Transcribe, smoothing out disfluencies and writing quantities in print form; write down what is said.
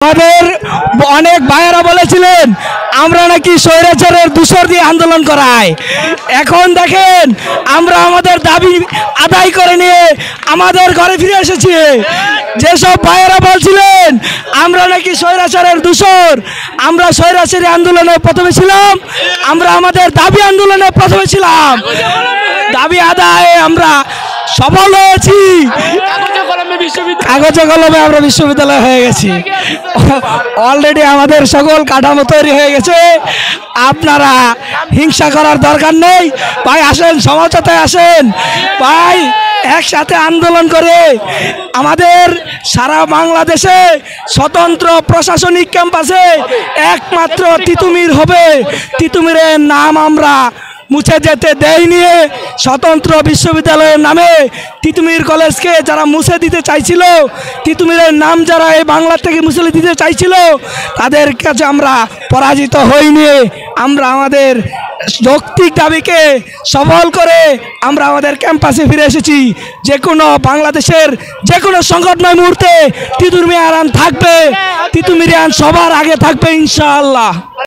আমাদের অনেক ভাইয়েরা বলেছিলেন আমরা নাকি স্বৈরাচারের দূষর দিয়ে আন্দোলন করাই। এখন দেখেন আমরা আমাদের দাবি আদায় করে নিয়ে আমাদের ঘরে ফিরে এসেছি। যেসব ভাইয়েরা বলছিলেন আমরা নাকি স্বৈরাচারের দূষর, আমরা স্বৈরাচারী আন্দোলনে প্রথমে ছিলাম, আমরা আমাদের দাবি আন্দোলনে প্রথমে ছিলাম, দাবি আদায়ে আমরা সফল হয়েছি। কাগজে কলমে আমরা বিশ্ববিদ্যালয় হয়ে গেছি। অলরেডি আমাদের সকল কাঠামো তৈরি হয়ে গেছে। আপনারা হিংসা করার দরকার নেই ভাই, আসেন সমঝোতায় আসেন ভাই, একসাথে আন্দোলন করে আমাদের সারা বাংলাদেশে স্বতন্ত্র প্রশাসনিক ক্যাম্পাসে একমাত্র তিতুমির হবে। তিতুমিরের নাম আমরা মুছে যেতে দেয়নি। স্বতন্ত্র বিশ্ববিদ্যালয়ের নামে তিতুমির কলেজকে যারা মুছে দিতে চাইছিল, তিতুমিরের নাম যারা এই বাংলা থেকে মুছে দিতে চাইছিল, তাদের কাছে আমরা পরাজিত হইনি। আমরা আমাদের যৌক্তিক দাবিকে সফল করে আমরা আমাদের ক্যাম্পাসে ফিরে এসেছি। যে কোনো বাংলাদেশের যে কোনো সংগঠনের মুহূর্তে তিতুমিরিয়ান থাকবে, তিতুমিরিয়ান সবার আগে থাকবে ইনশাআল্লাহ।